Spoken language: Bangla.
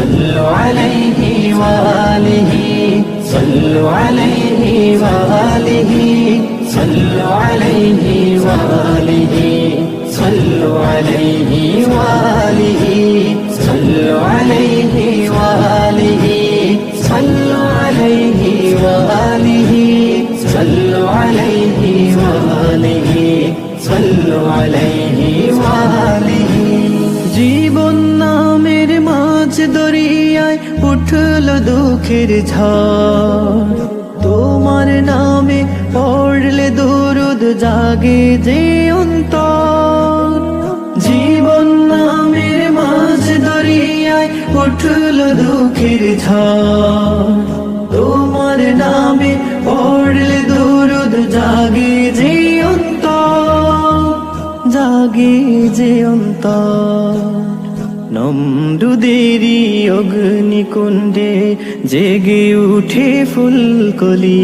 صلوا عليه وآله صلوا عليه وآله صلوا عليه وآله صلوا عليه وآله صلوا عليه وآله صلوا عليه وآله صلوا عليه وآله صلوا عليه وآله জীবন নামের মাঝ দরিয়ায় উঠল দুঃখের ঝড় তোমার নামে পড়লে দরুদ জাগে যে অন্তর জীবন নামের মাঝ দরিয়ায় উঠল দুঃখের ঝড় তোমার নামে পড়লে দরুদ জাগে যে অন্তর জাগে যে অন্তর নমরুদেরই অগ্নিকুণ্ডে জেগে উঠে ফুলকলি